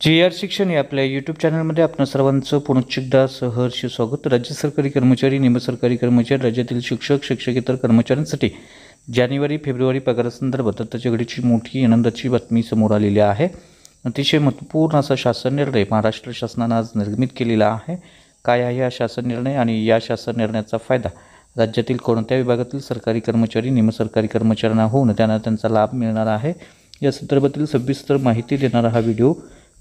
G.R.. शिक्षण या आपल्या यूट्यूब चॅनलमध्ये आपण सर्वांचं पुनश्च एकदा सहर्ष स्वागत। राज्य सरकारी कर्मचारी, निमसरकारी कर्मचारी, राज्यातील शिक्षक, शिक्षकेतर कर्मचाऱ्यांसाठी जानेवारी फेब्रुवारी पगारासंदर्भात आताच्या घडीची मोठी आनंदाची बातमी समोर आलेली आहे। अतिशय महत्त्वपूर्ण असा शासन निर्णय महाराष्ट्र शासनाने आज निर्गमित केलेला आहे। काय आहे हा शासन निर्णय आणि या शासन निर्णयाचा फायदा राज्यातील कोणत्या विभागातील सरकारी कर्मचारी, निमसरकारी कर्मचाऱ्यांना होऊन त्यांचा लाभ मिळणार आहे, या संदर्भातील सविस्तर माहिती देणारा हा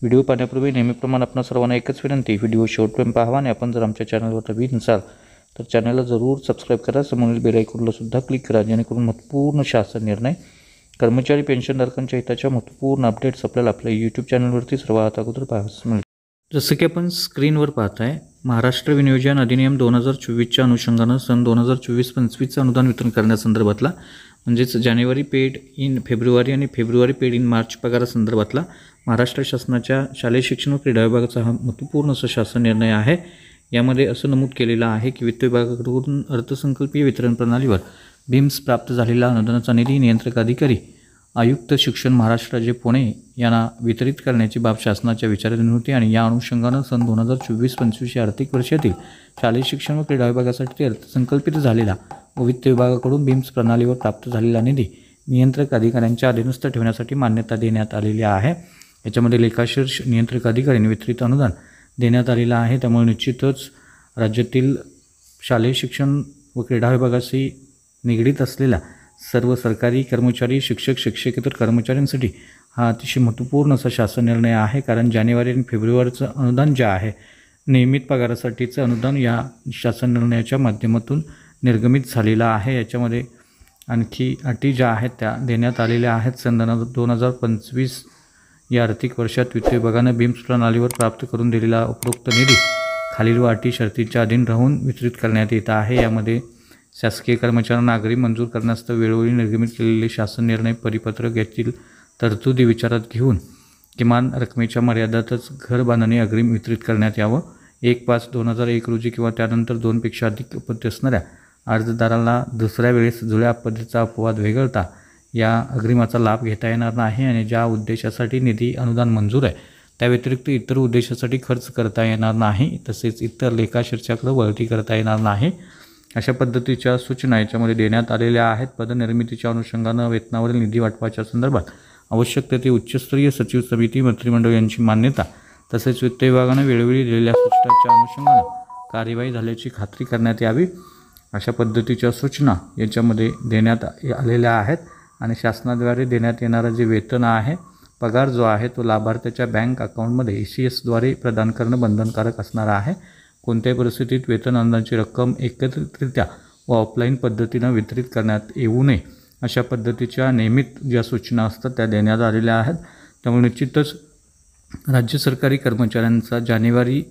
व्हिडिओ पाहण्यापूर्वी नेहमीप्रमाणे आपण सर्वांना एकच विनंती, व्हिडिओ शेवटपर्यंत पाहावा आणि आपण जर आमच्या चॅनलवर नवीन असाल तर चॅनलला जरूर सबस्क्राईब करा, समोरील बेल आयकॉनला सुद्धा क्लिक करा, जेणेकरून महत्त्वपूर्ण शासन निर्णय, कर्मचारी पेन्शनधारकांच्या हिताच्या महत्त्वपूर्ण अपडेट्स आपल्याला आपल्या यूट्यूब चॅनलवरती सर्वात अगोदर पाहायला मिळेल। जसं की आपण स्क्रीनवर पाहताय, महाराष्ट्र विनियोजन अधिनियम 2024च्या अनुषंगानं सन 2024-25चं अनुदान वितरण करण्यासंदर्भातला म्हणजेच जानेवारी पेड इन फेब्रुवारी आणि फेब्रुवारी पेड इन मार्च पगारासंदर्भातला महाराष्ट्र शासनाच्या शालेय शिक्षण व क्रीडा विभागाचा हा महत्त्वपूर्ण असा शासन निर्णय आहे। यामध्ये असं नमूद केलेलं आहे की वित्त विभागाकडून अर्थसंकल्पीय वितरण प्रणालीवर बीम्स प्राप्त झालेला अनुदानाचा निधी नियंत्रक अधिकारी आयुक्त शिक्षण महाराष्ट्र राज्य पुणे यांना वितरित करण्याची बाब शासनाच्या विचाराधीन होती आणि या अनुषंगानं सन 2024-25 या आर्थिक वर्षातील शालेय शिक्षण व क्रीडा विभागासाठी अर्थसंकल्पित झालेला व वित्त विभागाकडून बीम्स प्रणालीवर प्राप्त झालेला निधी नियंत्रक अधिकाऱ्यांच्या अधीनस्थ ठेवण्यासाठी मान्यता देण्यात आलेली आहे। याच्यामध्ये लेखाशीर्ष नियंत्रक अधिकाऱ्यांनी वितरित अनुदान देण्यात आलेलं आहे। त्यामुळे निश्चितच राज्यातील शालेय शिक्षण व क्रीडा विभागाशी निगडीत असलेल्या सर्व सरकारी कर्मचारी, शिक्षक, शिक्षकेतर कर्मचाऱ्यांसाठी हा अतिशय महत्त्वपूर्ण असा शासन निर्णय आहे। कारण जानेवारी आणि फेब्रुवारीचं अनुदान जे आहे, नियमित पगारासाठीचं अनुदान या शासन निर्णयाच्या माध्यमातून निर्गमित झालेलं आहे। याच्यामध्ये आणखी अटी ज्या आहेत त्या देण्यात आलेल्या आहेत। सन 2025 या आर्थिक वर्षात वित्त विभागानं बीम्स प्रणालीवर प्राप्त करून दिलेला उपरोक्त निधी खालील अटी शर्तींच्या अधीन राहून वितरित करण्यात येत आहे। यामध्ये शासकीय कर्मचाऱ्यांना अग्रिम मंजूर करण्यास वेळोवेळी निर्गमित केलेले शासन निर्णय परिपत्रक यातील तरतुदी विचारात घेऊन किमान रकमेच्या मर्यादातच घर बांधणी अग्रिम वितरित करण्यात यावं। 1/5/2001 रोजी किंवा त्यानंतर 2 पेक्षा अधिक अपत्य असणाऱ्या अर्जदाराला दुसऱ्या वेळेस जुळ्या अपत्याचा अपवाद वगळता या अग्रिमाचा लाभ घेता येणार नाही आणि ज्या उद्देशासाठी निधी अनुदान मंजूर आहे त्या व्यतिरिक्त इतर उद्देशासाठी खर्च करता येणार नाही, तसेच इतर लेखाशीर्षाकडे वळती करता येणार नाही, अशा पद्धतीच्या सूचना याच्यामध्ये देण्यात आलेल्या आहेत। पदनिर्मितीच्या अनुषंगानं वेतनावरील निधी वाटपाच्या संदर्भात आवश्यक ते उच्चस्तरीय सचिव समिती, मंत्रिमंडळ यांची मान्यता, तसेच वित्त विभागानं वेळोवेळी दिलेल्या सूचनांच्या अनुषंगानं कार्यवाही झाल्याची खात्री करण्यात यावी, अशा पद्धतीच्या सूचना याच्यामध्ये देण्यात आलेल्या आहेत। आणि शासनाद्वारे देण्यात येणारं जे वेतन आहे, पगार जो आहे तो लाभार्थ्याच्या बँक अकाउंटमध्ये ECS द्वारे प्रदान करणं बंधनकारक असणार आहे। कोणत्याही परिस्थितीत वेतन अनुदानाची रक्कम एकत्रितरित्या व ऑफलाईन पद्धतीनं वितरित करण्यात येऊ नये, अशा पद्धतीच्या नियमित ज्या सूचना असतात त्या देण्यात आलेल्या आहेत। त्यामुळे निश्चितच राज्य सरकारी कर्मचाऱ्यांचा जानेवारी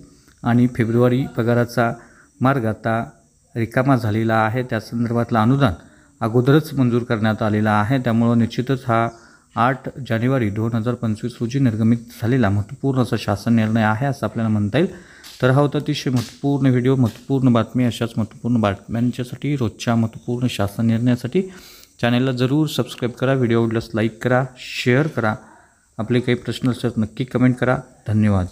आणि फेब्रुवारी पगाराचा मार्ग आता रिकामा झालेला आहे। त्या संदर्भातलं अनुदान अगोदरच मंजूर करण्यात आलेला आहे। त्यामुळं निश्चितच हा 8 जानेवारी 2025 रोजी निर्गमित झालेला महत्त्वपूर्ण असा शासन निर्णय आहे असं आपल्याला म्हणता येईल। तर हा होता अतिशय महत्त्वपूर्ण व्हिडिओ, महत्त्वपूर्ण बातमी। अशाच महत्त्वपूर्ण बातम्यांच्यासाठी, रोजच्या महत्त्वपूर्ण शासन निर्णयासाठी चॅनलला जरूर सबस्क्राईब करा, व्हिडिओ आवडल्यास लाईक करा, शेअर करा, आपले काही प्रश्न असल्यास नक्की कमेंट करा। धन्यवाद।